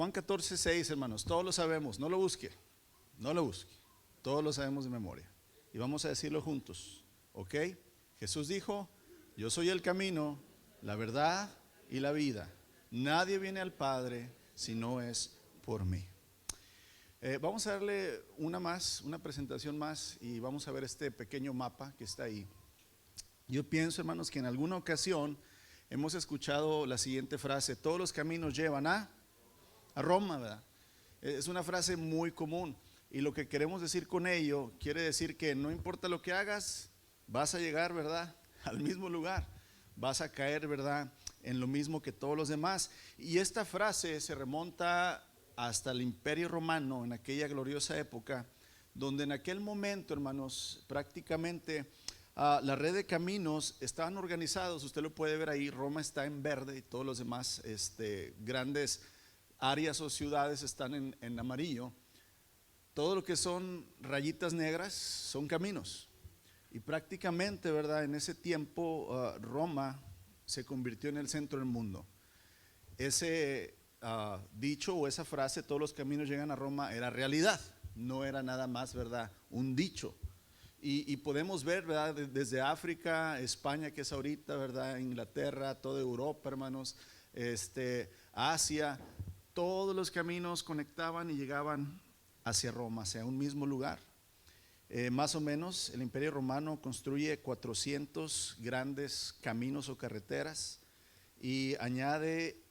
Juan 14:6, hermanos, todos lo sabemos, no lo busque, no lo busque, todos lo sabemos de memoria. Y vamos a decirlo juntos, ¿ok? Jesús dijo, yo soy el camino, la verdad y la vida. Nadie viene al Padre si no es por mí. Vamos a darle una presentación más y vamos a ver este pequeño mapa que está ahí. Yo pienso, hermanos, que en alguna ocasión hemos escuchado la siguiente frase: todos los caminos llevan a Roma, ¿verdad? Es una frase muy común y lo que queremos decir con ello quiere decir que no importa lo que hagas, vas a llegar, ¿verdad?, al mismo lugar, vas a caer, ¿verdad?, en lo mismo que todos los demás. Y esta frase se remonta hasta el Imperio Romano, en aquella gloriosa época, donde en aquel momento, hermanos, prácticamente la red de caminos estaban organizados. Usted lo puede ver ahí, Roma está en verde y todos los demás grandes áreas o ciudades están en amarillo. Todo lo que son rayitas negras son caminos. Y prácticamente, ¿verdad?, en ese tiempo Roma se convirtió en el centro del mundo. Ese dicho o esa frase, todos los caminos llegan a Roma, era realidad, no era nada más, ¿verdad?, un dicho. Y podemos ver, ¿verdad?, desde África, España, que es ahorita, ¿verdad?, Inglaterra, toda Europa, hermanos, Asia, todos los caminos conectaban y llegaban hacia Roma, hacia un mismo lugar. Más o menos el Imperio Romano construye 400 grandes caminos o carreteras y añade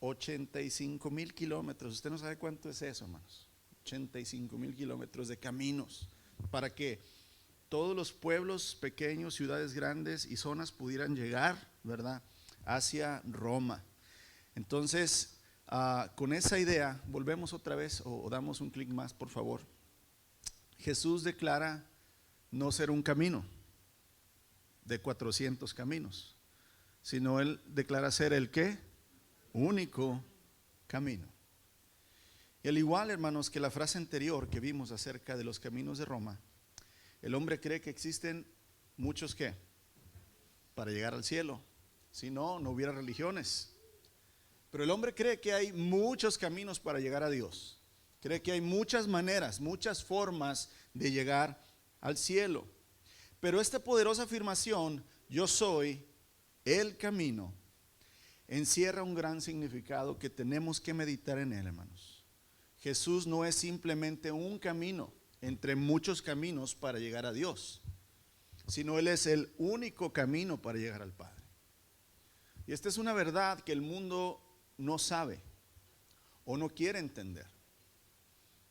85,000 kilómetros. Usted no sabe cuánto es eso, hermanos. 85,000 kilómetros de caminos para que todos los pueblos pequeños, ciudades grandes y zonas pudieran llegar, ¿verdad?, hacia Roma. Entonces, con esa idea, volvemos otra vez o damos un clic más, por favor. Jesús declara no ser un camino de 400 caminos, sino Él declara ser el ¿qué? Único camino. Y al igual, hermanos, que la frase anterior que vimos acerca de los caminos de Roma, el hombre cree que existen muchos ¿qué? Para llegar al cielo. Si no, no hubiera religiones. Pero el hombre cree que hay muchos caminos para llegar a Dios. Cree que hay muchas maneras, muchas formas de llegar al cielo. Pero esta poderosa afirmación, yo soy el camino, encierra un gran significado que tenemos que meditar en él, hermanos. Jesús no es simplemente un camino entre muchos caminos para llegar a Dios, sino Él es el único camino para llegar al Padre. Y esta es una verdad que el mundo no sabe o no quiere entender.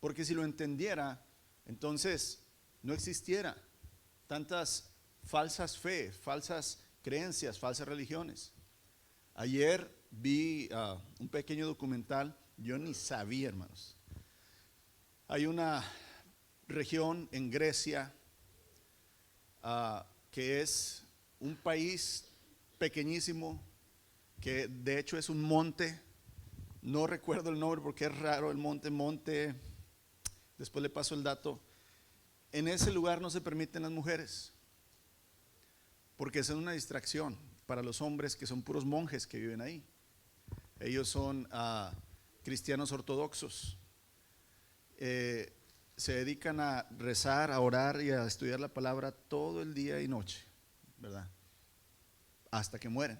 Porque si lo entendiera, entonces no existiera tantas falsas fe, falsas creencias, falsas religiones. Ayer vi un pequeño documental, yo ni sabía, hermanos. Hay una región en Grecia que es un país pequeñísimo, que de hecho es un monte. No recuerdo el nombre porque es raro el monte. Después le paso el dato. En ese lugar no se permiten las mujeres porque es una distracción para los hombres, que son puros monjes que viven ahí. Ellos son cristianos ortodoxos. Se dedican a rezar, a orar y a estudiar la palabra todo el día y noche, ¿verdad?, hasta que mueren.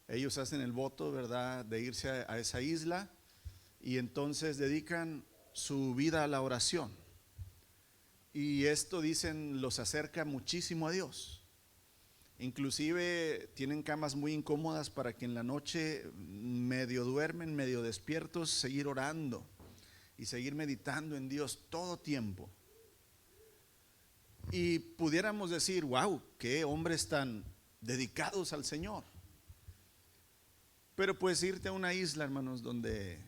Ellos hacen el voto, ¿verdad?, de irse a esa isla y entonces dedican su vida a la oración. Y esto, dicen, los acerca muchísimo a Dios. Inclusive tienen camas muy incómodas para que en la noche, medio duermen, medio despiertos, seguir orando y seguir meditando en Dios todo tiempo. Y pudiéramos decir, wow, qué hombres tan dedicados al Señor. Pero puedes irte a una isla, hermanos, donde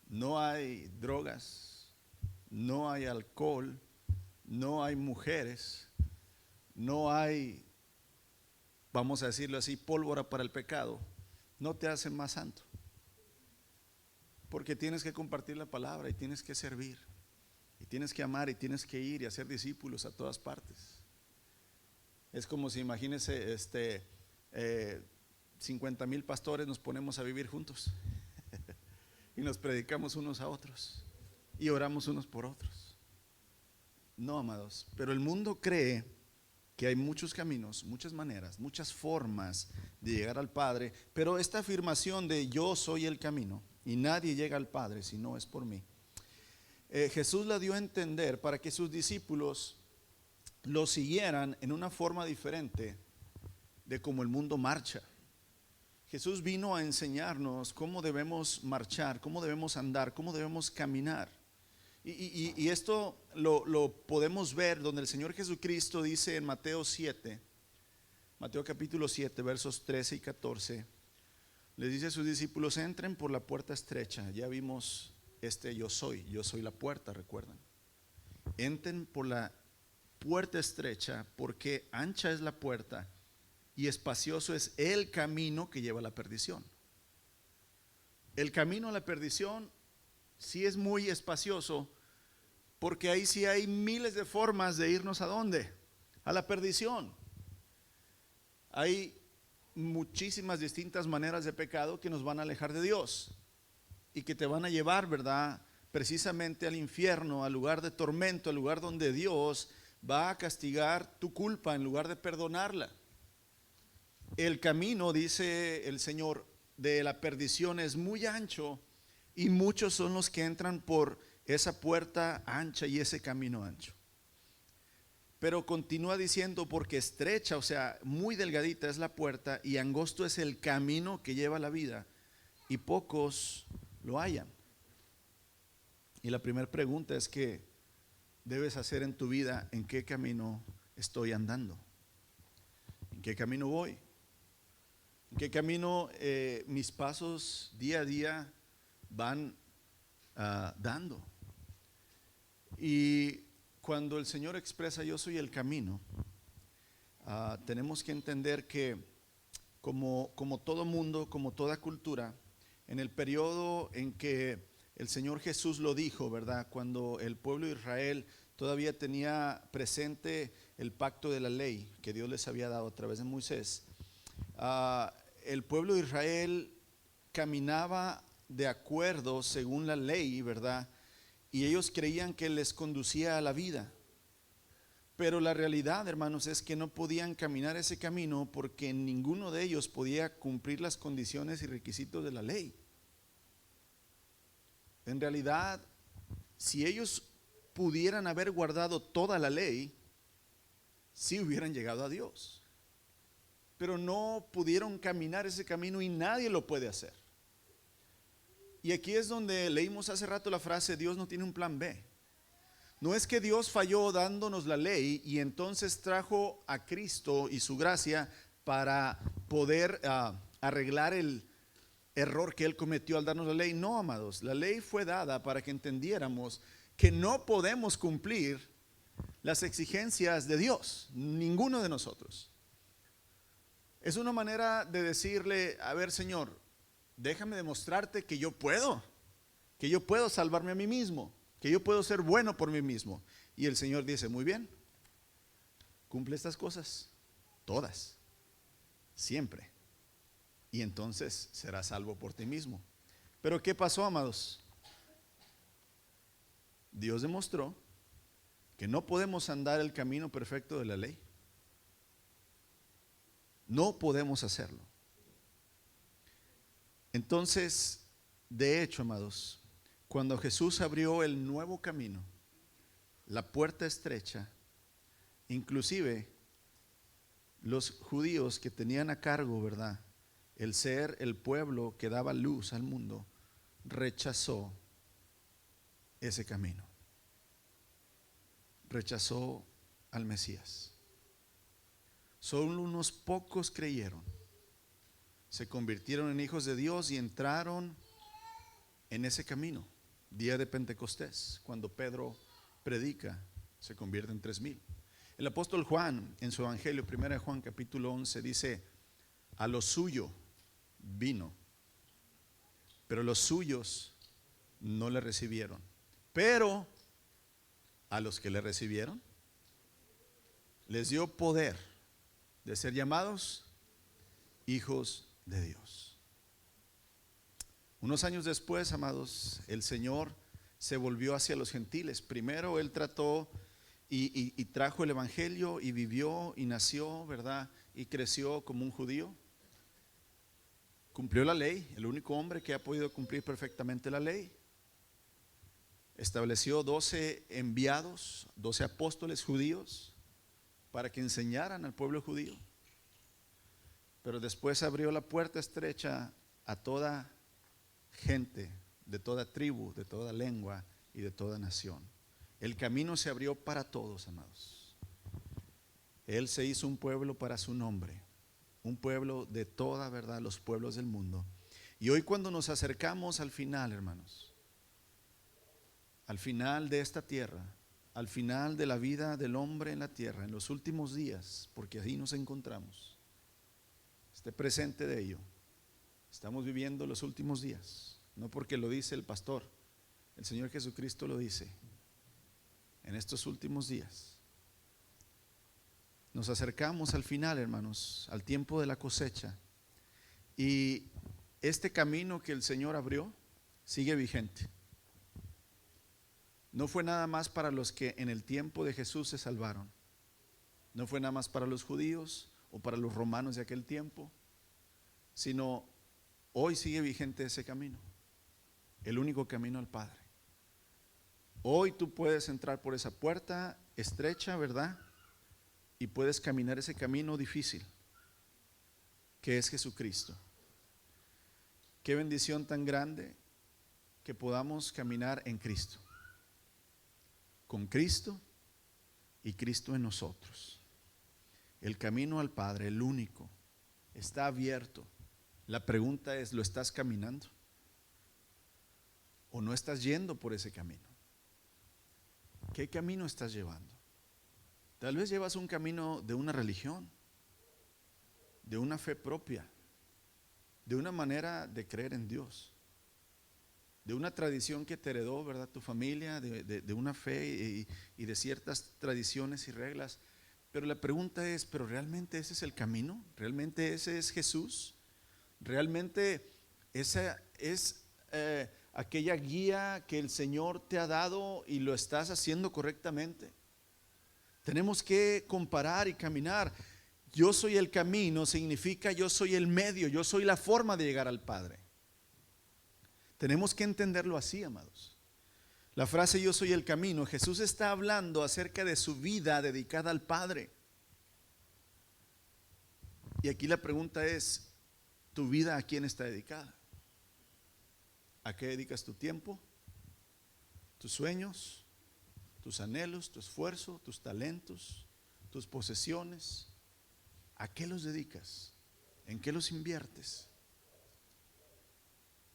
no hay drogas, no hay alcohol, no hay mujeres, no hay, vamos a decirlo así, pólvora para el pecado. No te hacen más santo, porque tienes que compartir la palabra y tienes que servir y tienes que amar y tienes que ir y hacer discípulos a todas partes. Es como si, imagínense, 50,000 pastores nos ponemos a vivir juntos. y nos predicamos unos a otros y oramos unos por otros. No, amados, pero el mundo cree que hay muchos caminos, muchas maneras, muchas formas de llegar al Padre, pero esta afirmación de yo soy el camino y nadie llega al Padre si no es por mí, Jesús la dio a entender para que sus discípulos lo siguieran en una forma diferente de cómo el mundo marcha. Jesús vino a enseñarnos cómo debemos marchar, cómo debemos andar, cómo debemos caminar. Y esto lo podemos ver donde el Señor Jesucristo dice en Mateo 7, Mateo capítulo 7, versos 13 y 14, les dice a sus discípulos: entren por la puerta estrecha. Ya vimos yo soy la puerta, recuerdan. Entren por la puerta estrecha, porque ancha es la puerta y espacioso es el camino que lleva a la perdición. El camino a la perdición sí es muy espacioso, porque ahí sí hay miles de formas de irnos ¿a dónde? A la perdición. Hay muchísimas distintas maneras de pecado que nos van a alejar de Dios y que te van a llevar, ¿verdad?, precisamente al infierno, al lugar de tormento, al lugar donde Dios va a castigar tu culpa en lugar de perdonarla. El camino, dice el Señor, de la perdición es muy ancho y muchos son los que entran por esa puerta ancha y ese camino ancho. Pero continúa diciendo: porque estrecha, o sea, muy delgadita es la puerta y angosto es el camino que lleva a la vida y pocos lo hallan. Y la primera pregunta es: ¿qué debes hacer en tu vida? ¿En qué camino estoy andando? ¿En qué camino voy? ¿En qué camino mis pasos día a día van dando? Y cuando el Señor expresa yo soy el camino, tenemos que entender que como todo mundo, como toda cultura, en el periodo en que el Señor Jesús lo dijo, ¿verdad?, cuando el pueblo de Israel todavía tenía presente el pacto de la ley que Dios les había dado a través de Moisés, el pueblo de Israel caminaba de acuerdo según la ley, ¿verdad?, y ellos creían que les conducía a la vida. Pero la realidad, hermanos, es que no podían caminar ese camino porque ninguno de ellos podía cumplir las condiciones y requisitos de la ley. En realidad, si ellos pudieran haber guardado toda la ley, sí hubieran llegado a Dios. Pero no pudieron caminar ese camino y nadie lo puede hacer. Y aquí es donde leímos hace rato la frase: Dios no tiene un plan B. No es que Dios falló dándonos la ley y entonces trajo a Cristo y su gracia para poder arreglar el error que Él cometió al darnos la ley. No, amados, la ley fue dada para que entendiéramos que no podemos cumplir las exigencias de Dios, ninguno de nosotros. Es una manera de decirle: a ver, Señor, déjame demostrarte que yo puedo salvarme a mí mismo, que yo puedo ser bueno por mí mismo. Y el Señor dice: muy bien, cumple estas cosas, todas, siempre, y entonces serás salvo por ti mismo. Pero ¿qué pasó, amados? Dios demostró que no podemos andar el camino perfecto de la ley. No podemos hacerlo. Entonces, de hecho, amados, cuando Jesús abrió el nuevo camino, la puerta estrecha, inclusive los judíos que tenían a cargo, ¿verdad?, el ser el pueblo que daba luz al mundo, rechazó ese camino. Rechazó al Mesías. Solo unos pocos creyeron, se convirtieron en hijos de Dios y entraron en ese camino. Día de Pentecostés, cuando Pedro predica, se convierte en 3,000. El apóstol Juan, en su evangelio, 1 Juan capítulo 11, dice: a lo suyo vino, pero los suyos no le recibieron. Pero a los que le recibieron, les dio poder de ser llamados hijos de Dios. Unos años después, amados, el Señor se volvió hacia los gentiles. Primero Él trató y trajo el evangelio y vivió y nació, ¿verdad? Y creció como un judío. Cumplió la ley, el único hombre que ha podido cumplir perfectamente la ley. Estableció 12 enviados, 12 apóstoles judíos para que enseñaran al pueblo judío. Pero después abrió la puerta estrecha a toda gente, de toda tribu, de toda lengua y de toda nación. El camino se abrió para todos, amados. Él se hizo un pueblo para su nombre, un pueblo de toda verdad, los pueblos del mundo. Y hoy cuando nos acercamos al final, hermanos, al final de esta tierra, al final de la vida del hombre en la tierra, en los últimos días, porque ahí nos encontramos, esté presente de ello. Estamos viviendo los últimos días, no porque lo dice el pastor, el Señor Jesucristo lo dice. En estos últimos días nos acercamos al final, hermanos, al tiempo de la cosecha, y este camino que el Señor abrió sigue vigente. No fue nada más para los que en el tiempo de Jesús se salvaron. No fue nada más para los judíos o para los romanos de aquel tiempo, sino hoy sigue vigente ese camino, el único camino al Padre. Hoy tú puedes entrar por esa puerta estrecha, ¿verdad? Y puedes caminar ese camino difícil, que es Jesucristo. Qué bendición tan grande que podamos caminar en Cristo, con Cristo y Cristo en nosotros. El camino al Padre, el único, está abierto. La pregunta es, ¿lo estás caminando? ¿O no estás yendo por ese camino? ¿Qué camino estás llevando? Tal vez llevas un camino de una religión, de una fe propia, de una manera de creer en Dios, de una tradición que te heredó, ¿verdad? Tu familia, de una fe y de ciertas tradiciones y reglas. Pero la pregunta es, ¿pero realmente ese es el camino? ¿Realmente ese es Jesús? ¿Realmente esa es aquella guía que el Señor te ha dado y lo estás haciendo correctamente? Tenemos que comparar y caminar. Yo soy el camino significa yo soy el medio, yo soy la forma de llegar al Padre. Tenemos que entenderlo así, amados. La frase yo soy el camino, Jesús está hablando acerca de su vida dedicada al Padre. Y aquí la pregunta es, ¿tu vida a quién está dedicada? ¿A qué dedicas tu tiempo? ¿Tus sueños? ¿Tus anhelos? ¿Tu esfuerzo? ¿Tus talentos? ¿Tus posesiones? ¿A qué los dedicas? ¿En qué los inviertes?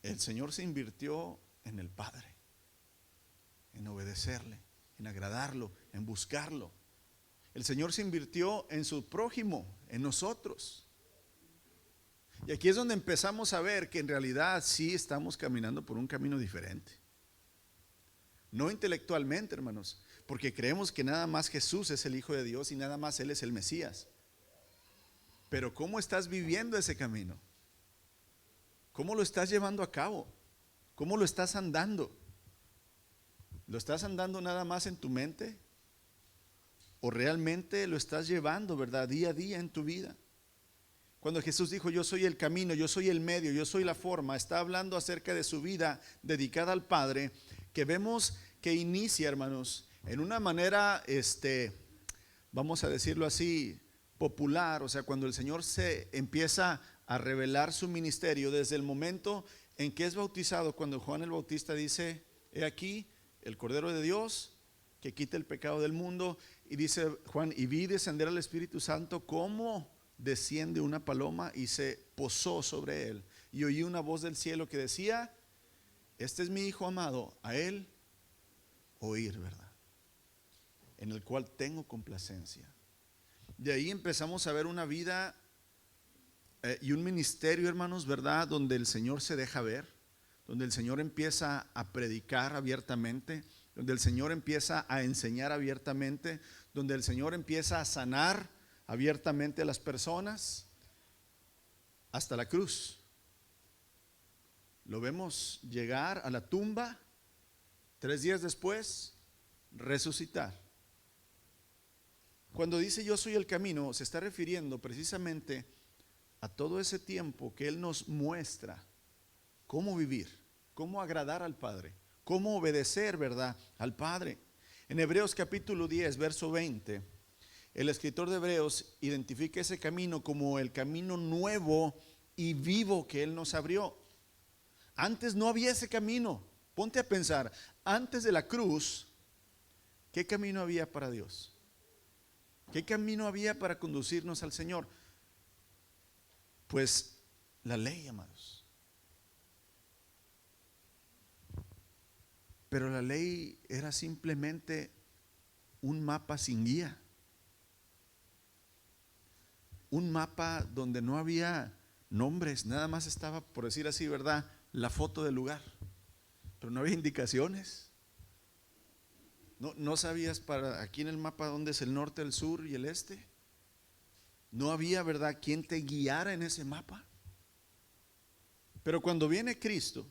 El Señor se invirtió en el Padre, en obedecerle, en agradarlo, en buscarlo. El Señor se invirtió en su prójimo, en nosotros. Y aquí es donde empezamos a ver que en realidad sí estamos caminando por un camino diferente. No intelectualmente, hermanos, porque creemos que nada más Jesús es el Hijo de Dios y nada más Él es el Mesías. Pero ¿cómo estás viviendo ese camino? ¿Cómo lo estás llevando a cabo? ¿Cómo lo estás andando? ¿Lo estás andando nada más en tu mente? ¿O realmente lo estás llevando, verdad, día a día en tu vida? Cuando Jesús dijo, yo soy el camino, yo soy el medio, yo soy la forma, está hablando acerca de su vida dedicada al Padre, que vemos que inicia, hermanos, en una manera, vamos a decirlo así, popular. O sea, cuando el Señor se empieza a revelar su ministerio, desde el momento en que es bautizado, cuando Juan el Bautista dice, he aquí el Cordero de Dios que quita el pecado del mundo, y dice Juan, y vi descender al Espíritu Santo como desciende una paloma y se posó sobre él, y oí una voz del cielo que decía, este es mi Hijo amado, a él oír, ¿verdad? En el cual tengo complacencia. De ahí empezamos a ver una vida y un ministerio, hermanos, ¿verdad? Donde el Señor se deja ver, donde el Señor empieza a predicar abiertamente, donde el Señor empieza a enseñar abiertamente, donde el Señor empieza a sanar abiertamente a las personas, hasta la cruz. Lo vemos llegar a la tumba, 3 días después, resucitar. Cuando dice yo soy el camino, se está refiriendo precisamente a todo ese tiempo que Él nos muestra cómo vivir, cómo agradar al Padre, cómo obedecer, ¿verdad?, al Padre. En Hebreos capítulo 10, verso 20, el escritor de Hebreos identifica ese camino como el camino nuevo y vivo que Él nos abrió. Antes no había ese camino. Ponte a pensar, antes de la cruz, ¿qué camino había para Dios? ¿Qué camino había para conducirnos al Señor? Pues la ley, amados. Pero la ley era simplemente un mapa sin guía. Un mapa donde no había nombres, nada más estaba, por decir así, ¿verdad?, la foto del lugar. Pero no había indicaciones. No sabías para aquí en el mapa dónde es el norte, el sur y el este. No había, ¿verdad?, quien te guiara en ese mapa. Pero cuando viene Cristo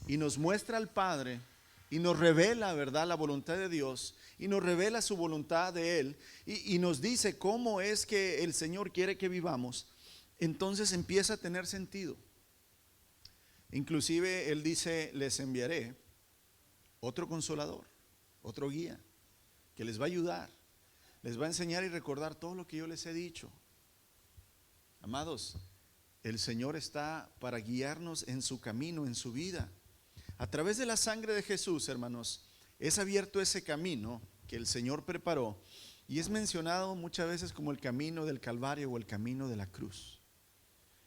y nos muestra al Padre y nos revela, ¿verdad?, la voluntad de Dios y nos revela su voluntad de Él y nos dice cómo es que el Señor quiere que vivamos, entonces empieza a tener sentido. Inclusive Él dice, les enviaré otro consolador, otro guía, que les va a ayudar, les va a enseñar y recordar todo lo que yo les he dicho. Amados, el Señor está para guiarnos en su camino, en su vida. A través de la sangre de Jesús, hermanos, es abierto ese camino que el Señor preparó y es mencionado muchas veces como el camino del Calvario o el camino de la cruz.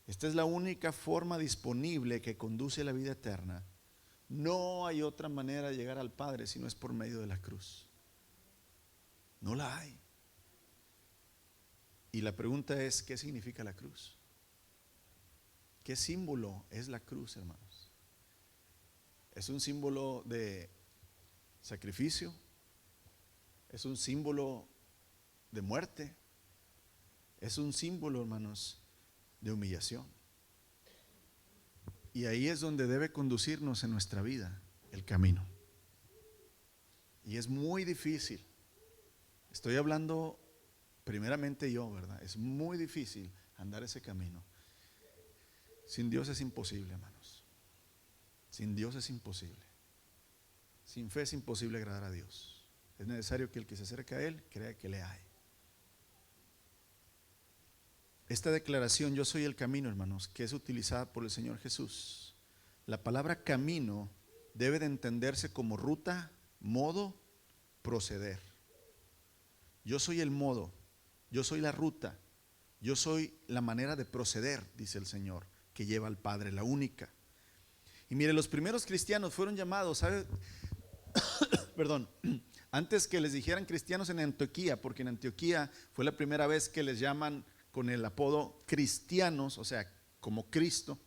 Esta es la única forma disponible que conduce a la vida eterna. No hay otra manera de llegar al Padre si no es por medio de la cruz. No la hay. Y la pregunta es, ¿qué significa la cruz? ¿Qué símbolo es la cruz, hermanos? ¿Es un símbolo de sacrificio? ¿Es un símbolo de muerte? Es un símbolo, hermanos, de humillación. Y ahí es donde debe conducirnos en nuestra vida el camino. Y es muy difícil. Estoy hablando primeramente yo, ¿verdad? Es muy difícil andar ese camino. Sin Dios es imposible, hermanos. Sin Dios es imposible. Sin fe es imposible agradar a Dios. Es necesario que el que se acerca a Él crea que le hay. Esta declaración, yo soy el camino, hermanos, que es utilizada por el Señor Jesús. La palabra camino debe de entenderse como ruta, modo, proceder. Yo soy el modo, yo soy la ruta, yo soy la manera de proceder, dice el Señor, que lleva al Padre, la única. Y mire, los primeros cristianos fueron llamados, ¿sabe? Perdón, antes que les dijeran cristianos en Antioquía, porque en Antioquía fue la primera vez que les llaman con el apodo cristianos, o sea, como Cristo.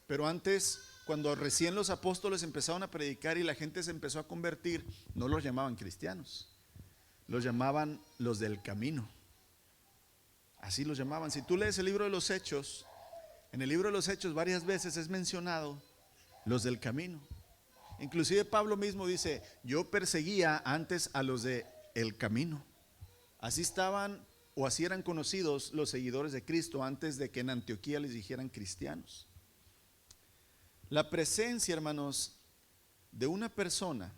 Pero antes, cuando recién los apóstoles empezaron a predicar y la gente se empezó a convertir, no los llamaban cristianos, los llamaban los del camino. Así los llamaban. Si tú lees el libro de los Hechos, en el libro de los Hechos varias veces es mencionado los del camino. Inclusive Pablo mismo dice, yo perseguía antes a los de el camino. Así estaban o así eran conocidos los seguidores de Cristo antes de que en Antioquía les dijeran cristianos. La presencia, hermanos, de una persona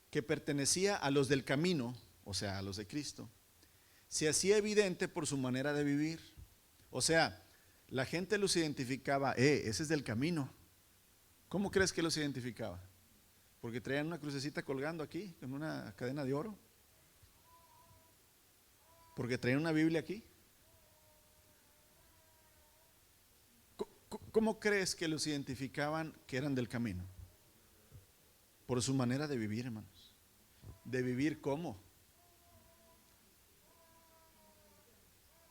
que pertenecía a los del camino, o sea, a los de Cristo, se hacía evidente por su manera de vivir. O sea, la gente los identificaba, ese es del camino. ¿Cómo crees que los identificaba? Porque traían una crucecita colgando aquí, con una cadena de oro. Porque traían una Biblia aquí. ¿Cómo crees que los identificaban que eran del camino? Por su manera de vivir, hermanos. ¿De vivir cómo?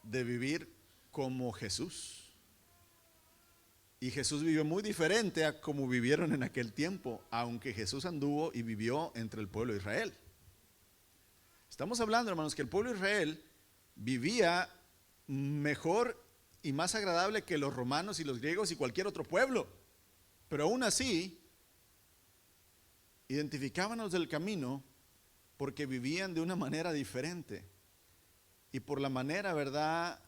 De vivir como Jesús. Y Jesús vivió muy diferente a como vivieron en aquel tiempo, aunque Jesús anduvo y vivió entre el pueblo de Israel. Estamos hablando, hermanos, que el pueblo de Israel vivía mejor y más agradable que los romanos y los griegos y cualquier otro pueblo. Pero aún así, identificaban a los del camino porque vivían de una manera diferente y por la manera, ¿verdad?,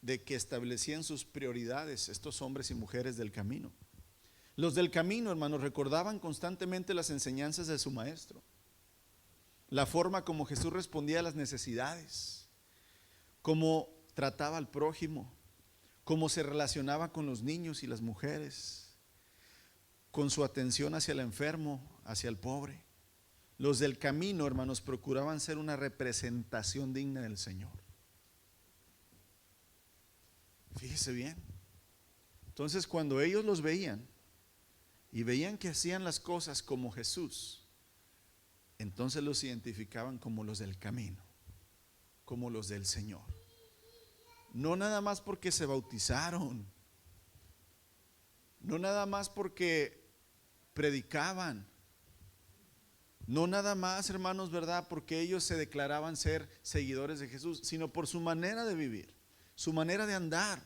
de que establecían sus prioridades estos hombres y mujeres del camino. Los del camino, hermanos, recordaban constantemente las enseñanzas de su maestro, la forma como Jesús respondía a las necesidades, cómo trataba al prójimo, cómo se relacionaba con los niños y las mujeres, con su atención hacia el enfermo, hacia el pobre. Los del camino, hermanos, procuraban ser una representación digna del Señor. Fíjese bien. Entonces, cuando ellos los veían y veían que hacían las cosas como Jesús, entonces los identificaban como los del camino, como los del Señor. No nada más porque se bautizaron, no nada más porque predicaban, no nada más, hermanos, ¿verdad?, porque ellos se declaraban ser seguidores de Jesús, sino por su manera de vivir, su manera de andar,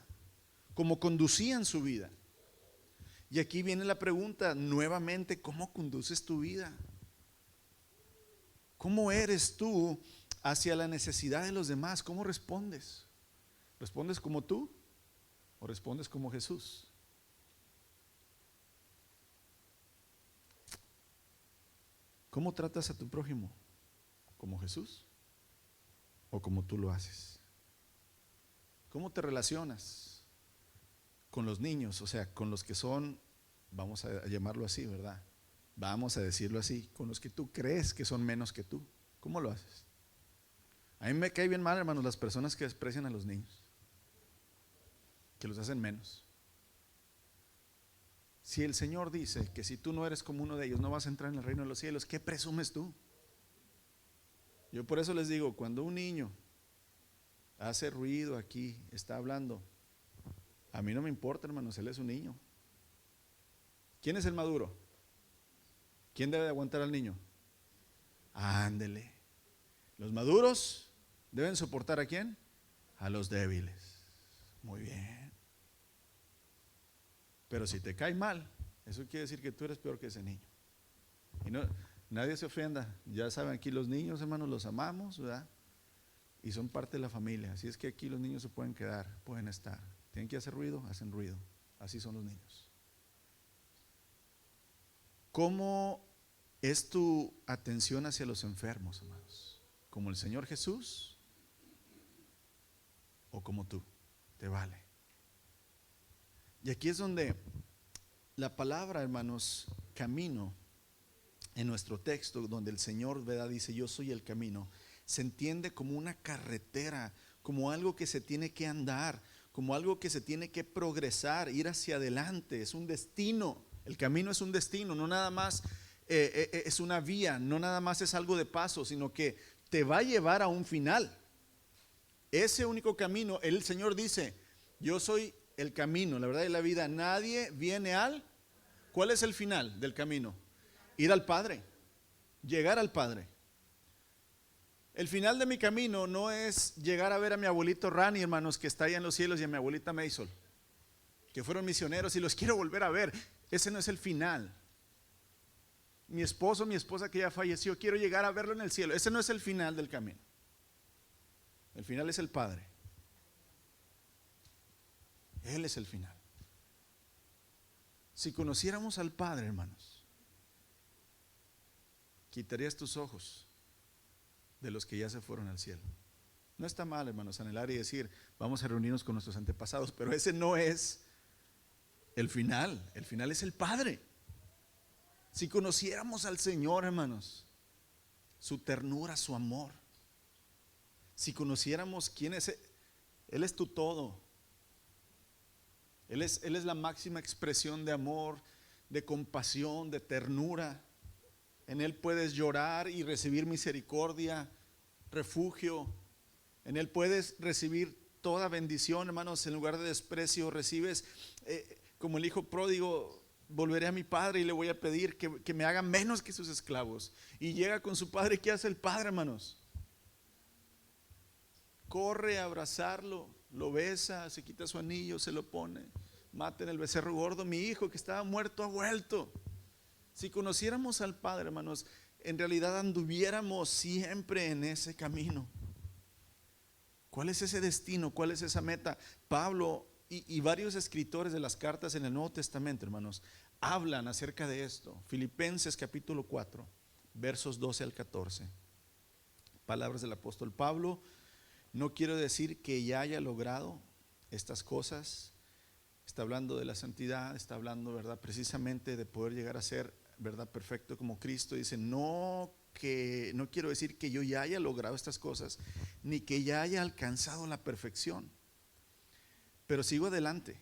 cómo conducían su vida. Y aquí viene la pregunta nuevamente: ¿cómo conduces tu vida? ¿Cómo eres tú hacia la necesidad de los demás? ¿Cómo respondes? ¿Respondes como tú o respondes como Jesús? ¿Cómo tratas a tu prójimo? ¿Como Jesús o como tú lo haces? ¿Cómo te relacionas con los niños? O sea, con los que son, vamos a llamarlo así, ¿verdad? Vamos a decirlo así, con los que tú crees que son menos que tú. ¿Cómo lo haces? A mí me cae bien mal, hermanos, las personas que desprecian a los niños, que los hacen menos. Si el Señor dice que si tú no eres como uno de ellos no vas a entrar en el reino de los cielos, ¿qué presumes tú? Yo por eso les digo, cuando un niño hace ruido aquí, está hablando, a mí no me importa, hermanos, él es un niño. ¿Quién es el maduro? ¿Quién debe de aguantar al niño? Ándele. Los maduros deben soportar ¿a quién? A los débiles. Muy bien. Pero si te cae mal, eso quiere decir que tú eres peor que ese niño. Y no, nadie se ofenda. Ya saben, aquí los niños, hermanos, los amamos, ¿verdad? Y son parte de la familia. Así es que aquí los niños se pueden quedar, pueden estar. Tienen que hacer ruido, hacen ruido. Así son los niños. ¿Cómo es tu atención hacia los enfermos, hermanos? ¿Como el Señor Jesús o como tú? Te vale. Y aquí es donde la palabra, hermanos, camino, en nuestro texto, donde el Señor, ¿verdad?, dice: yo soy el camino, se entiende como una carretera, como algo que se tiene que andar, como algo que se tiene que progresar, ir hacia adelante. Es un destino. El camino es un destino, no nada más es una vía, no nada más es algo de paso, sino que te va a llevar a un final. Ese único camino, el Señor dice: yo soy el camino, la verdad y la vida. Nadie viene al... ¿Cuál es el final del camino? Ir al Padre, llegar al Padre. El final de mi camino no es llegar a ver a mi abuelito Rani, hermanos, que está allá en los cielos, y a mi abuelita Maisol, que fueron misioneros y los quiero volver a ver. Ese no es el final. Mi esposo, mi esposa que ya falleció, quiero llegar a verlo en el cielo. Ese no es el final del camino. El final es el Padre. Él es el final. Si conociéramos al Padre, hermanos, quitarías tus ojos de los que ya se fueron al cielo. No está mal, hermanos, anhelar y decir: vamos a reunirnos con nuestros antepasados, pero ese no es el final. El final es el Padre. Si conociéramos al Señor, hermanos, su ternura, su amor, si conociéramos quién es Él es tu todo. Él es la máxima expresión de amor, de compasión, de ternura. En Él puedes llorar y recibir misericordia, refugio. En Él puedes recibir toda bendición, hermanos. En lugar de desprecio recibes, como el hijo pródigo: volveré a mi padre y le voy a pedir que me haga menos que sus esclavos. Y llega con su padre. ¿Qué hace el padre, hermanos? Corre a abrazarlo, lo besa, se quita su anillo, se lo pone, maten el becerro gordo, mi hijo que estaba muerto ha vuelto. Si conociéramos al Padre, hermanos, en realidad anduviéramos siempre en ese camino. ¿Cuál es ese destino? ¿Cuál es esa meta? Pablo y varios escritores de las cartas en el Nuevo Testamento, hermanos, hablan acerca de esto. Filipenses capítulo 4, versos 12 al 14. Palabras del apóstol Pablo. No quiero decir que ya haya logrado estas cosas. Está hablando de la santidad, está hablando, ¿verdad?, precisamente de poder llegar a ser, ¿verdad?, perfecto como Cristo. Dice, no quiero decir que yo ya haya logrado estas cosas, ni que ya haya alcanzado la perfección, pero sigo adelante.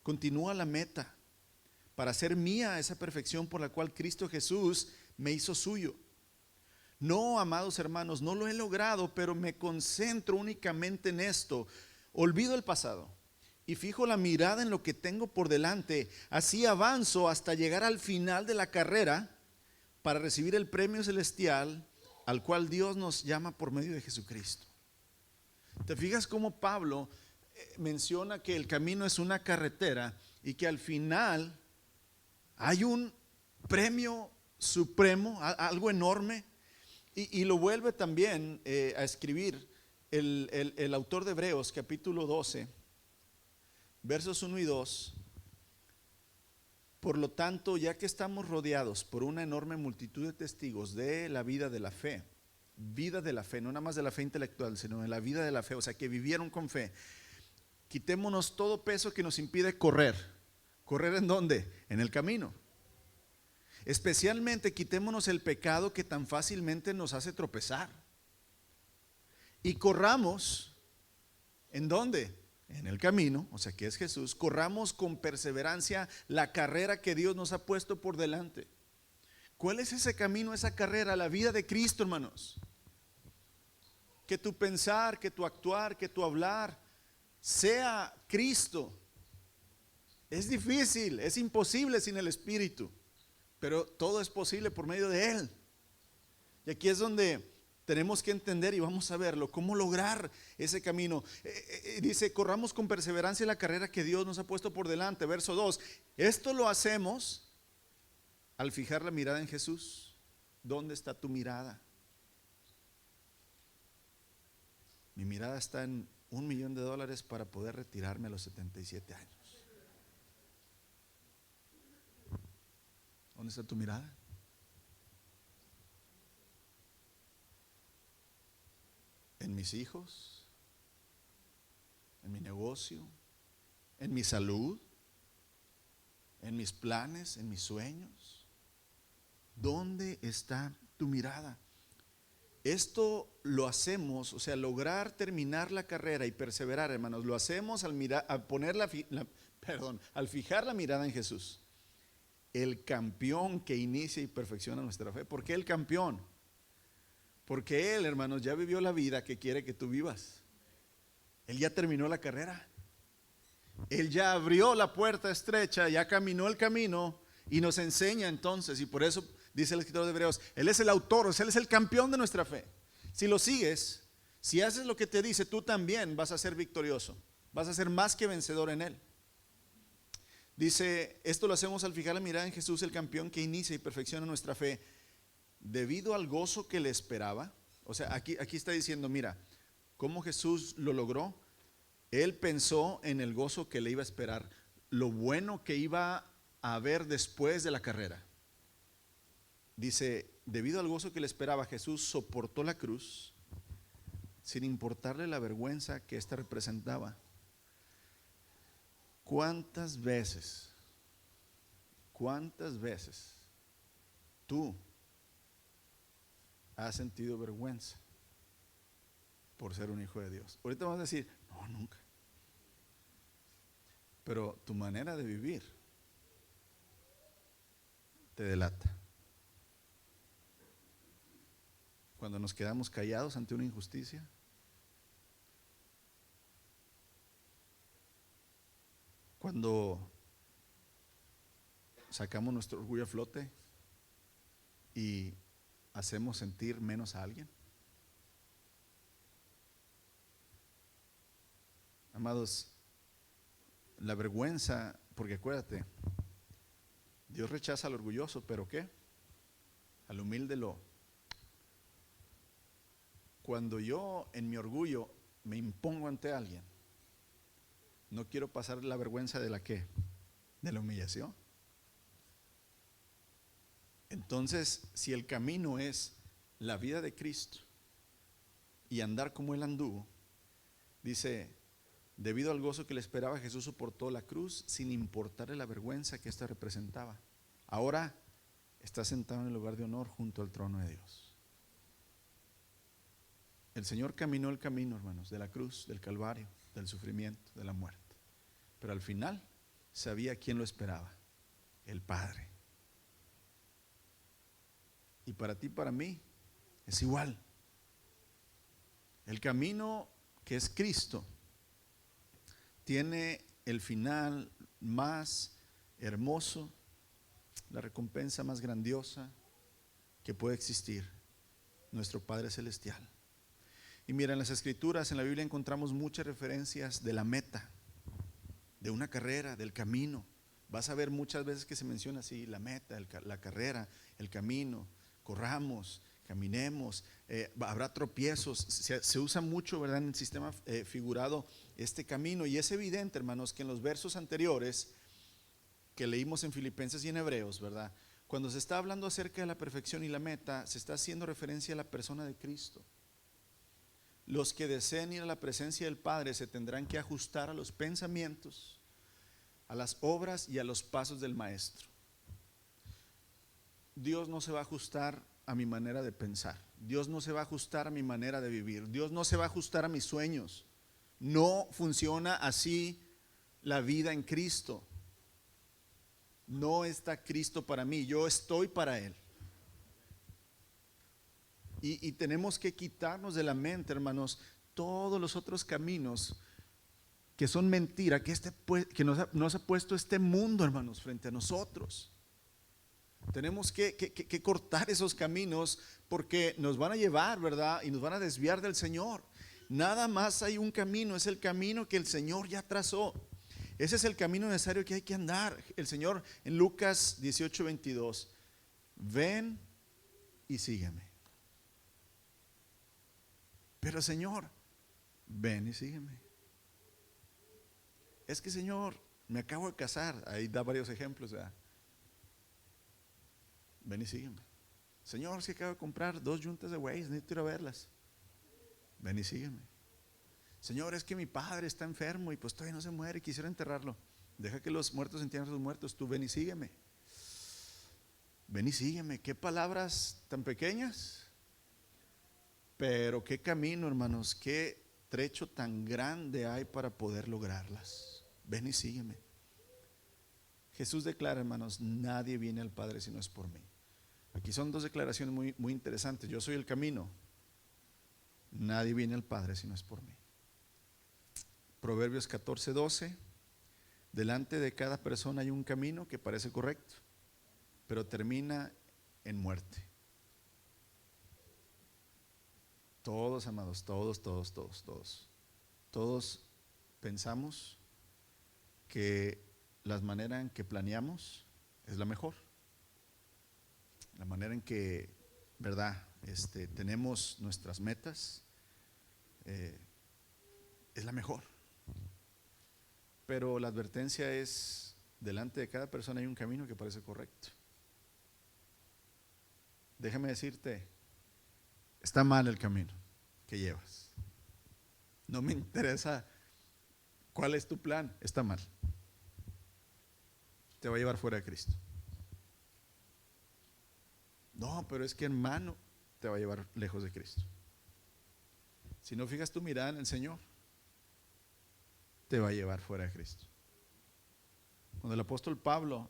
Continúa la meta para hacer mía esa perfección por la cual Cristo Jesús me hizo suyo. No, amados hermanos, no lo he logrado, pero me concentro únicamente en esto. Olvido el pasado y fijo la mirada en lo que tengo por delante. Así avanzo hasta llegar al final de la carrera para recibir el premio celestial al cual Dios nos llama por medio de Jesucristo. ¿Te fijas cómo Pablo menciona que el camino es una carretera y que al final hay un premio supremo, algo enorme? Y lo vuelve también a escribir el autor de Hebreos capítulo 12, versos 1 y 2. Por lo tanto, ya que estamos rodeados por una enorme multitud de testigos de la vida de la fe, no nada más de la fe intelectual, sino de la vida de la fe, o sea, que vivieron con fe, quitémonos todo peso que nos impide correr. ¿Correr en dónde? En el camino. Especialmente quitémonos el pecado que tan fácilmente nos hace tropezar. Y corramos, ¿en dónde? En el camino, o sea que es Jesús. Corramos con perseverancia la carrera que Dios nos ha puesto por delante. ¿Cuál es ese camino, esa carrera? La vida de Cristo, hermanos. Que tu pensar, que tu actuar, que tu hablar sea Cristo. Es difícil, es imposible sin el Espíritu, pero todo es posible por medio de Él. Y aquí es donde tenemos que entender, y vamos a verlo, cómo lograr ese camino. Dice, corramos con perseverancia la carrera que Dios nos ha puesto por delante. Verso 2, esto lo hacemos al fijar la mirada en Jesús. ¿Dónde está tu mirada? Mi mirada está en $1,000,000 para poder retirarme a los 77 años. ¿Dónde está tu mirada? ¿En mis hijos? ¿En mi negocio? ¿En mi salud? ¿En mis planes? ¿En mis sueños? ¿Dónde está tu mirada? Esto lo hacemos, o sea, lograr terminar la carrera y perseverar, hermanos, lo hacemos al fijar la mirada en Jesús, el campeón que inicia y perfecciona nuestra fe. ¿Por qué el campeón? Porque Él, hermanos, ya vivió la vida que quiere que tú vivas. Él ya terminó la carrera. Él ya abrió la puerta estrecha, ya caminó el camino y nos enseña entonces, y por eso dice el escritor de Hebreos, Él es el autor, o sea, Él es el campeón de nuestra fe. Si lo sigues, si haces lo que te dice, tú también vas a ser victorioso, vas a ser más que vencedor en Él. Dice, esto lo hacemos al fijar la mirada en Jesús, el campeón que inicia y perfecciona nuestra fe, debido al gozo que le esperaba. O sea, aquí está diciendo, mira, ¿cómo Jesús lo logró? Él pensó en el gozo que le iba a esperar, lo bueno que iba a haber después de la carrera. Dice, debido al gozo que le esperaba, Jesús soportó la cruz sin importarle la vergüenza que ésta representaba. ¿Cuántas veces tú has sentido vergüenza por ser un hijo de Dios? Ahorita vas a decir, no, nunca. Pero tu manera de vivir te delata. Cuando nos quedamos callados ante una injusticia, cuando sacamos nuestro orgullo a flote y hacemos sentir menos a alguien. Amados, la vergüenza, porque acuérdate, Dios rechaza al orgulloso, pero ¿qué? Al humilde lo. Cuando yo en mi orgullo me impongo ante alguien, no quiero pasar la vergüenza de la ¿qué? De la humillación. Entonces, si el camino es la vida de Cristo y andar como Él anduvo, dice, debido al gozo que le esperaba, Jesús soportó la cruz sin importarle la vergüenza que ésta representaba. Ahora está sentado en el lugar de honor junto al trono de Dios. El Señor caminó el camino, hermanos, de la cruz, del Calvario, del sufrimiento, de la muerte. Pero al final sabía quién lo esperaba, el Padre. Y para ti, para mí, es igual. El camino que es Cristo tiene el final más hermoso, la recompensa más grandiosa que puede existir, nuestro Padre Celestial. Y mira, en las Escrituras, en la Biblia encontramos muchas referencias de la meta, de una carrera, del camino. Vas a ver muchas veces que se menciona así, la meta, la carrera, el camino. Corramos, caminemos, habrá tropiezos, se usa mucho, ¿verdad?, en el sistema figurado este camino, y es evidente, hermanos, que en los versos anteriores que leímos en Filipenses y en Hebreos, ¿verdad?, cuando se está hablando acerca de la perfección y la meta, se está haciendo referencia a la persona de Cristo. Los que deseen ir a la presencia del Padre se tendrán que ajustar a los pensamientos, a las obras y a los pasos del Maestro. Dios no se va a ajustar a mi manera de pensar. Dios no se va a ajustar a mi manera de vivir. Dios no se va a ajustar a mis sueños. No funciona así la vida en Cristo. No está Cristo para mí, yo estoy para Él. Y tenemos que quitarnos de la mente, hermanos, todos los otros caminos que son mentira, que nos ha puesto este mundo, hermanos, frente a nosotros. Tenemos que cortar esos caminos porque nos van a llevar, ¿verdad?, y nos van a desviar del Señor. Nada más hay un camino, es el camino que el Señor ya trazó. Ese es el camino necesario que hay que andar. El Señor en Lucas 18:22, ven y sígueme. Pero Señor, ven y sígueme. Es que Señor, me acabo de casar. Ahí da varios ejemplos, ¿verdad? Ven y sígueme. Señor, si acabo de comprar 2 yuntas de Waze, necesito ir a verlas. Ven y sígueme. Señor, es que mi padre está enfermo y pues todavía no se muere y quisiera enterrarlo. Deja que los muertos entierren a sus muertos. Tú ven y sígueme. Ven y sígueme. Qué palabras tan pequeñas, pero qué camino, hermanos, qué trecho tan grande hay para poder lograrlas. Ven y sígueme. Jesús declara, hermanos, nadie viene al Padre si no es por mí. Aquí son 2 declaraciones muy, muy interesantes. Yo soy el camino. Nadie viene al Padre si no es por mí. Proverbios 14:12. Delante de cada persona hay un camino que parece correcto, pero termina en muerte. Todos, amados, todos pensamos que la manera en que planeamos es la mejor. La manera en que, ¿verdad?, tenemos nuestras metas es la mejor. Pero la advertencia es, delante de cada persona hay un camino que parece correcto. Déjame decirte, está mal el camino que llevas. No me interesa cuál es tu plan, está mal. Te va a llevar fuera de Cristo. No, pero es que, hermano, te va a llevar lejos de Cristo. Si no fijas tu mirada en el Señor, te va a llevar fuera de Cristo. Cuando el apóstol Pablo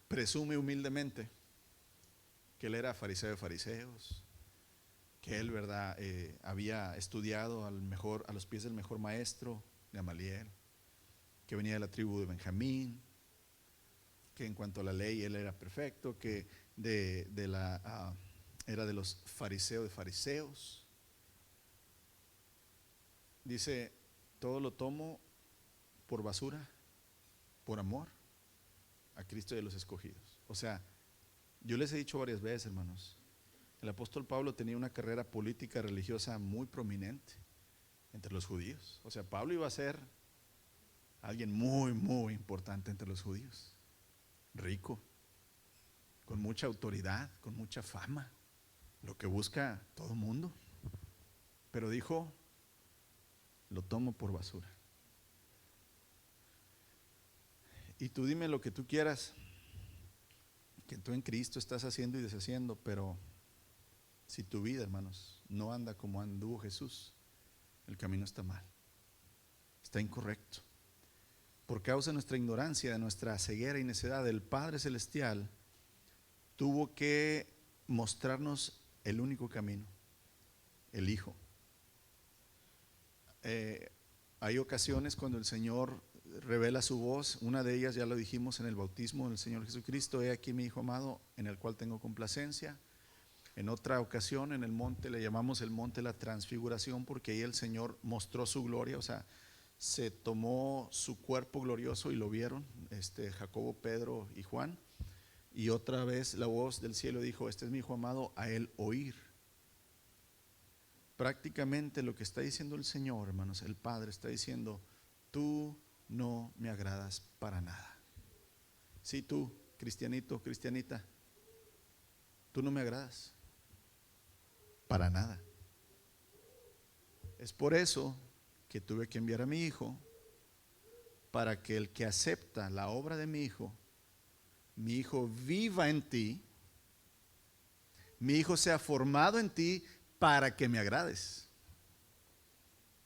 presume humildemente que él era fariseo de fariseos, que él, ¿verdad?, había estudiado a los pies del mejor maestro, Gamaliel, que venía de la tribu de Benjamín, que en cuanto a la ley él era perfecto, que era de los fariseos de fariseos. Dice, todo lo tomo por basura, por amor a Cristo y a los escogidos. O sea, yo les he dicho varias veces, hermanos, el apóstol Pablo tenía una carrera política religiosa muy prominente entre los judíos. O sea, Pablo iba a ser alguien muy, muy importante entre los judíos, rico, con mucha autoridad, con mucha fama, lo que busca todo el mundo. Pero dijo, lo tomo por basura. Y tú dime lo que tú quieras, que tú en Cristo estás haciendo y deshaciendo, pero si tu vida, hermanos, no anda como anduvo Jesús, el camino está mal, está incorrecto. Por causa de nuestra ignorancia, de nuestra ceguera y necedad, el Padre Celestial tuvo que mostrarnos el único camino, el Hijo. Hay ocasiones cuando el Señor revela su voz. Una de ellas ya lo dijimos en el bautismo del Señor Jesucristo: he aquí mi Hijo amado, en el cual tengo complacencia. En otra ocasión, en el monte, le llamamos el monte de la transfiguración, porque ahí el Señor mostró su gloria. O sea, se tomó su cuerpo glorioso y lo vieron Jacobo, Pedro y Juan. Y otra vez la voz del cielo dijo: este es mi Hijo amado, a él oír. Prácticamente lo que está diciendo el Señor, hermanos, el Padre está diciendo: tú no me agradas para nada. Sí, tú, cristianito, cristianita, tú no me agradas para nada. Es por eso que tuve que enviar a mi Hijo, para que el que acepta la obra de mi Hijo viva en ti, mi Hijo sea formado en ti para que me agrades.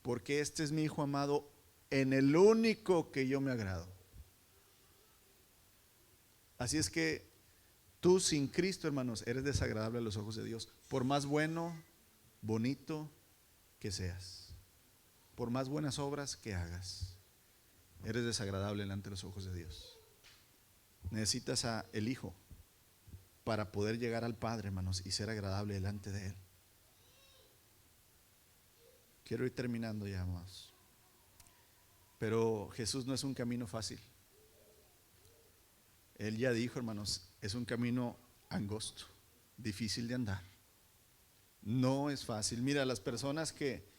Porque este es mi Hijo amado, en el único que yo me agrado. Así es que tú sin Cristo, hermanos, eres desagradable a los ojos de Dios. Por más bueno, bonito que seas, por más buenas obras que hagas, eres desagradable delante de los ojos de Dios. Necesitas a el Hijo para poder llegar al Padre, hermanos, y ser agradable delante de Él. Quiero ir terminando ya, amados. Pero Jesús no es un camino fácil. Él ya dijo, hermanos, es un camino angosto, difícil de andar. No es fácil. Mira, las personas que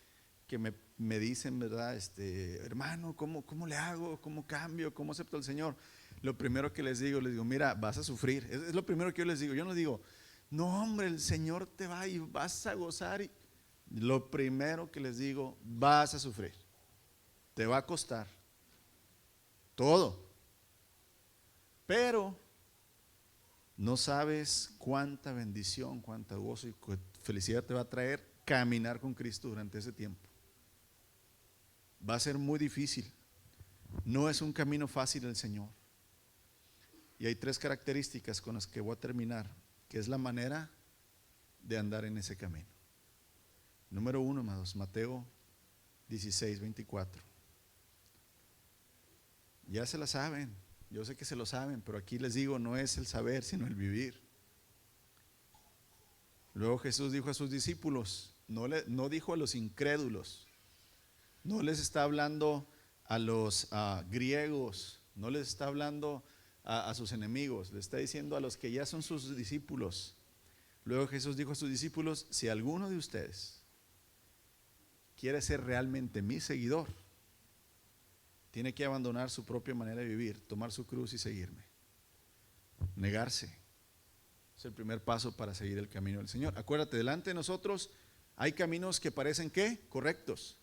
me dicen, ¿verdad? Hermano, ¿cómo le hago? ¿Cómo cambio? ¿Cómo acepto al Señor? Lo primero que les digo, mira, vas a sufrir. Es lo primero que yo les digo. Yo no digo, no, hombre, el Señor te va y vas a gozar. Lo primero que les digo, vas a sufrir. Te va a costar todo. Pero no sabes cuánta bendición, cuánta gozo y felicidad te va a traer caminar con Cristo durante ese tiempo. Va a ser muy difícil. No es un camino fácil el Señor. Y hay 3 características con las que voy a terminar, que es la manera de andar en ese camino. Número 1, amados, Mateo 16, 24. Ya se la saben, yo sé que se lo saben, pero aquí les digo, no es el saber, sino el vivir. Luego Jesús dijo a sus discípulos, no dijo a los incrédulos, no les está hablando a los griegos, no les está hablando a sus enemigos, le está diciendo a los que ya son sus discípulos. Luego Jesús dijo a sus discípulos: si alguno de ustedes quiere ser realmente mi seguidor, tiene que abandonar su propia manera de vivir, tomar su cruz y seguirme. Negarse es el primer paso para seguir el camino del Señor. Acuérdate, delante de nosotros hay caminos que parecen ¿qué? Correctos.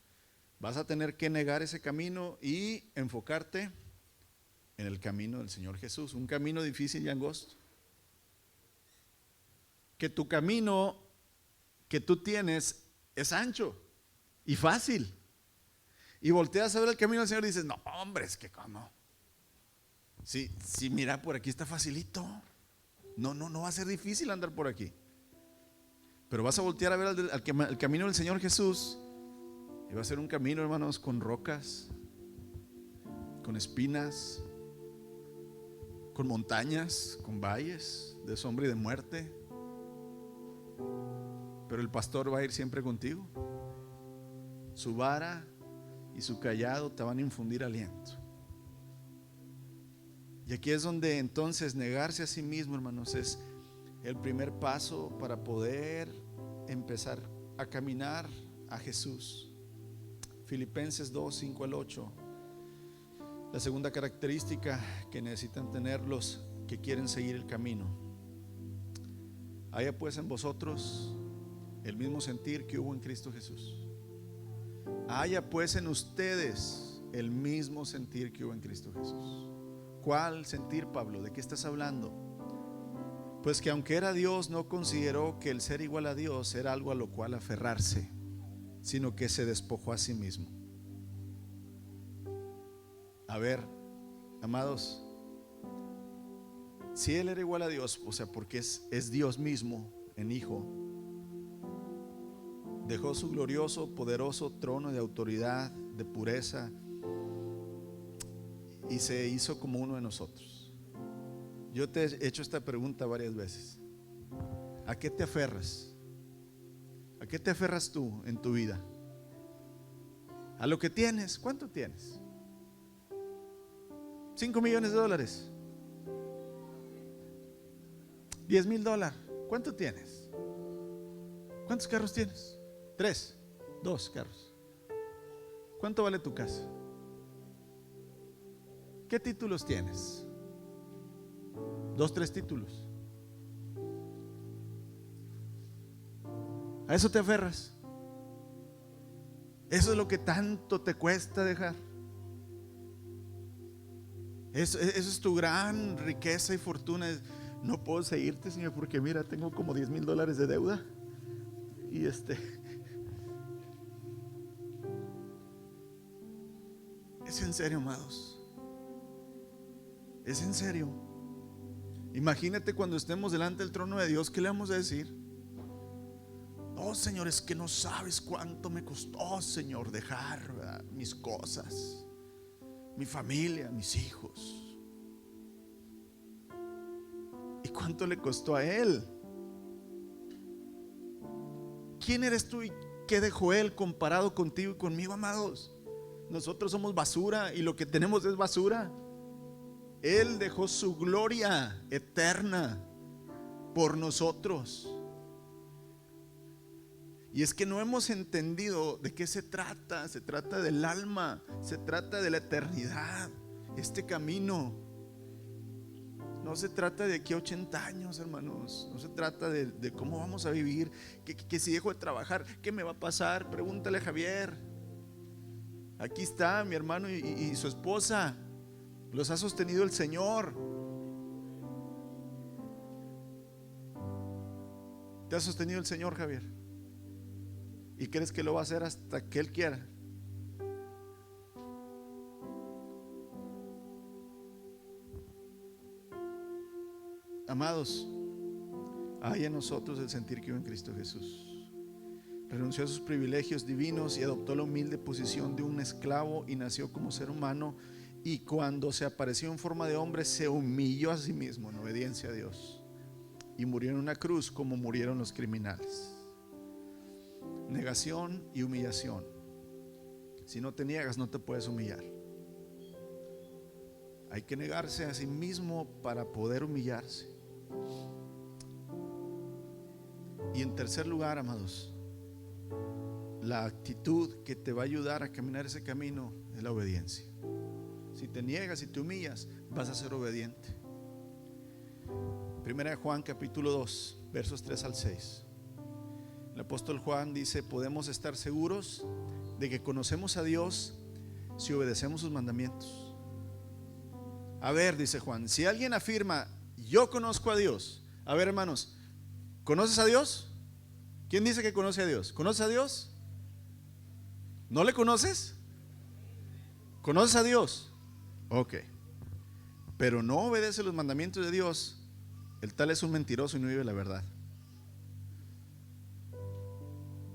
Vas a tener que negar ese camino y enfocarte en el camino del Señor Jesús, un camino difícil y angosto. Que tu camino que tú tienes es ancho y fácil. Y volteas a ver el camino del Señor y dices: no, hombre, es que ¿cómo? Sí, mira, por aquí está facilito. No va a ser difícil andar por aquí. Pero vas a voltear a ver el camino del Señor Jesús, y va a ser un camino, hermanos, con rocas, con espinas, con montañas, con valles de sombra y de muerte. Pero el pastor va a ir siempre contigo. Su vara y y su cayado te van a infundir aliento. Y aquí es donde entonces negarse a sí mismo, hermanos, es el primer paso para poder empezar a caminar a Jesús. Filipenses 2, 5 al 8. La segunda característica que necesitan tener los que quieren seguir el camino: haya pues en vosotros el mismo sentir que hubo en Cristo Jesús. Haya pues en ustedes el mismo sentir que hubo en Cristo Jesús. ¿Cuál sentir, Pablo? ¿De qué estás hablando? Pues que aunque era Dios, no consideró que el ser igual a Dios era algo a lo cual aferrarse, sino que se despojó a sí mismo. A ver, amados, si Él era igual a Dios, o sea, porque es Dios mismo en Hijo, dejó su glorioso, poderoso trono de autoridad, de pureza, y se hizo como uno de nosotros. Yo te he hecho esta pregunta varias veces: ¿a qué te aferras? ¿A qué te aferras tú en tu vida? ¿A lo que tienes? ¿Cuánto tienes? $5 millones, $10,000. ¿Cuánto tienes? ¿Cuántos carros tienes? 3, 2 carros. ¿Cuánto vale tu casa? ¿Qué títulos tienes? 2, 3 títulos. ¿A eso te aferras? Eso es lo que tanto te cuesta dejar. Eso es tu gran riqueza y fortuna. No puedo seguirte, Señor, porque mira, tengo como $10,000 de deuda. Y es en serio, amados. Es en serio. Imagínate cuando estemos delante del trono de Dios, ¿qué le vamos a decir? Oh, Señor, es que no sabes cuánto me costó, Señor, dejar, ¿verdad?, mis cosas, mi familia, mis hijos. ¿Y cuánto le costó a Él? ¿Quién eres tú y qué dejó Él comparado contigo y conmigo, amados? Nosotros somos basura y lo que tenemos es basura. Él dejó su gloria eterna por nosotros. Y es que no hemos entendido de qué se trata. Se trata del alma, se trata de la eternidad. Este camino no se trata de aquí a 80 años, hermanos. No se trata de cómo vamos a vivir, que si dejo de trabajar, ¿qué me va a pasar? Pregúntale a Javier. Aquí está mi hermano y su esposa. Los ha sostenido el Señor. ¿Te ha sostenido el Señor, Javier? ¿Y crees que lo va a hacer hasta que Él quiera? Amados, hay en nosotros el sentir que hubo en Cristo Jesús. Renunció a sus privilegios divinos y adoptó la humilde posición de un esclavo y nació como ser humano. Y cuando se apareció en forma de hombre, se humilló a sí mismo en obediencia a Dios y murió en una cruz como murieron los criminales. Negación y humillación. Si no te niegas, no te puedes humillar. Hay que negarse a sí mismo para poder humillarse. Y en tercer lugar, amados, la actitud que te va a ayudar a caminar ese camino es la obediencia. Si te niegas y te humillas, vas a ser obediente. Primera de Juan capítulo 2, versos 3 al 6. El apóstol Juan dice: podemos estar seguros de que conocemos a Dios si obedecemos sus mandamientos. A ver, dice Juan, si alguien afirma yo conozco a Dios. A ver, hermanos, ¿conoces a Dios? ¿Quién dice que conoce a Dios? ¿Conoces a Dios? ¿No le conoces? ¿Conoces a Dios? Ok. Pero no obedece los mandamientos de Dios, el tal es un mentiroso y no vive la verdad.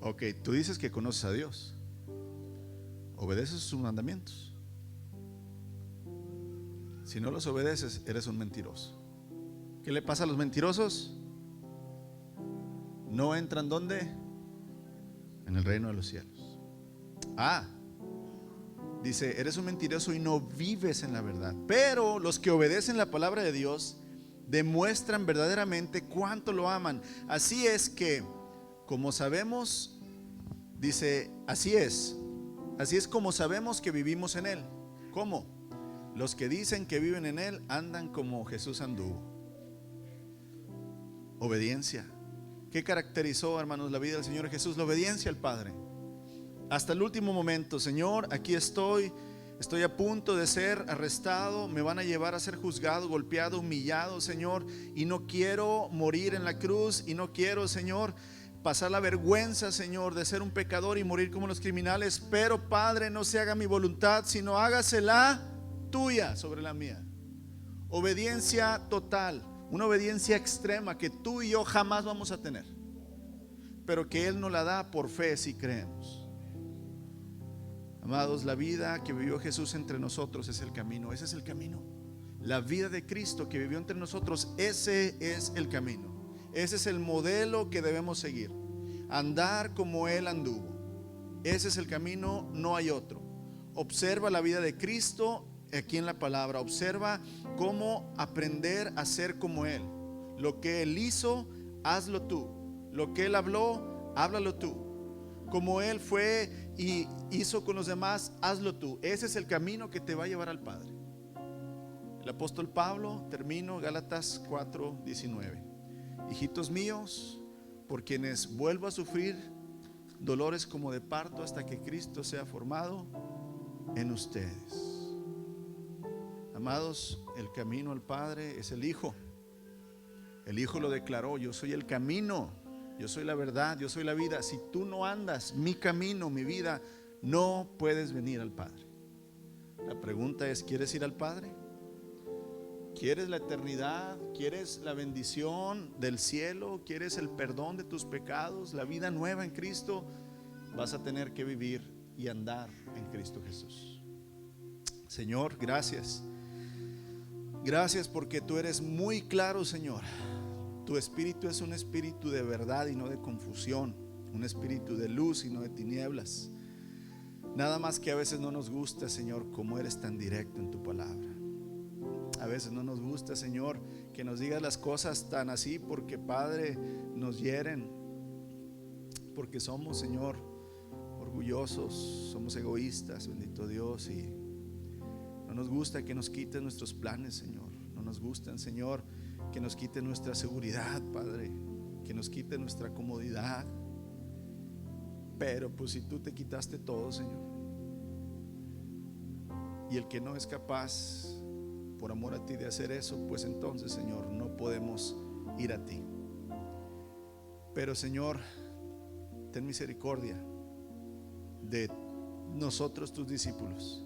Ok, tú dices que conoces a Dios, obedeces sus mandamientos. Si no los obedeces, eres un mentiroso. ¿Qué le pasa a los mentirosos? No entran ¿dónde? En el reino de los cielos. Dice, eres un mentiroso y no vives en la verdad. Pero los que obedecen la palabra de Dios demuestran verdaderamente cuánto lo aman. Así es que, como sabemos, dice, así es como sabemos que vivimos en Él. ¿Cómo? Los que dicen que viven en Él andan como Jesús anduvo. Obediencia. ¿Qué caracterizó, hermanos, la vida del Señor Jesús? La obediencia al Padre. Hasta el último momento. Señor, aquí estoy a punto de ser arrestado, me van a llevar a ser juzgado, golpeado, humillado, Señor, y no quiero morir en la cruz, y no quiero, Señor, pasar la vergüenza, Señor, de ser un pecador y morir como los criminales. Pero, Padre, no se haga mi voluntad, sino hágase la tuya sobre la mía. Obediencia total, una obediencia extrema que tú y yo jamás vamos a tener, pero que Él nos la da por fe si creemos. Amados, la vida que vivió Jesús entre nosotros es el camino. Ese es el camino. La vida de Cristo que vivió entre nosotros, ese es el camino. Ese es el modelo que debemos seguir. Andar como Él anduvo. Ese es el camino, no hay otro. Observa la vida de Cristo aquí en la palabra. Observa cómo aprender a ser como Él. Lo que Él hizo, hazlo tú. Lo que Él habló, háblalo tú. Como Él fue y hizo con los demás, hazlo tú. Ese es el camino que te va a llevar al Padre. El apóstol Pablo, termino, Gálatas 4:19. Hijitos míos, por quienes vuelvo a sufrir dolores como de parto hasta que Cristo sea formado en ustedes. Amados, el camino al Padre es el Hijo. El Hijo lo declaró: yo soy el camino, yo soy la verdad, yo soy la vida. Si tú no andas mi camino, mi vida, no puedes venir al Padre. La pregunta es, ¿quieres ir al Padre? ¿Quieres la eternidad? ¿Quieres la bendición del cielo? ¿Quieres el perdón de tus pecados? La vida nueva en Cristo. Vas a tener que vivir y andar en Cristo Jesús. Señor, gracias. Gracias porque tú eres muy claro, Señor. Tu espíritu es un espíritu de verdad y no de confusión, un espíritu de luz y no de tinieblas. Nada más que a veces no nos gusta, Señor, como eres tan directo en tu palabra. A veces no nos gusta, Señor, que nos digas las cosas tan así, porque, Padre, nos hieren, porque somos, Señor, orgullosos, somos egoístas, bendito Dios, y no nos gusta que nos quiten nuestros planes, Señor. No nos gustan, Señor, que nos quite nuestra seguridad, Padre, que nos quite nuestra comodidad. Pero pues si tú te quitaste todo, Señor, y el que no es capaz por amor a ti de hacer eso, pues entonces, Señor, no podemos ir a ti. Pero, Señor, ten misericordia de nosotros, tus discípulos,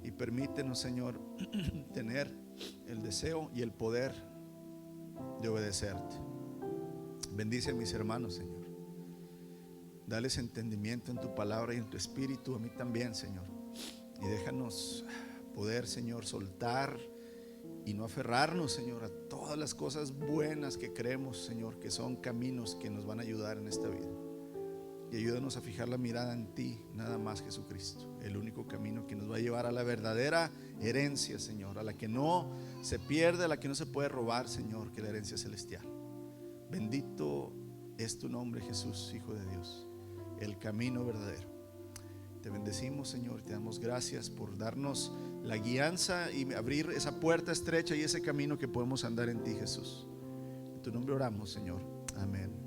y permítenos, Señor, tener el deseo y el poder de obedecerte. Bendice a mis hermanos, Señor. Dales entendimiento en tu palabra y en tu espíritu, a mí también, Señor. Y déjanos poder, Señor, soltar y no aferrarnos, Señor, a todas las cosas buenas que creemos, Señor, que son caminos que nos van a ayudar en esta vida. Y ayúdanos a fijar la mirada en ti, nada más, Jesucristo, el único camino que nos va a llevar a la verdadera herencia, Señor, a la que no se pierde, a la que no se puede robar, Señor, que la herencia celestial. Bendito es tu nombre, Jesús, Hijo de Dios, el camino verdadero. Te bendecimos, Señor, te damos gracias por darnos la guianza y abrir esa puerta estrecha y ese camino que podemos andar en ti, Jesús. En tu nombre oramos, Señor. Amén.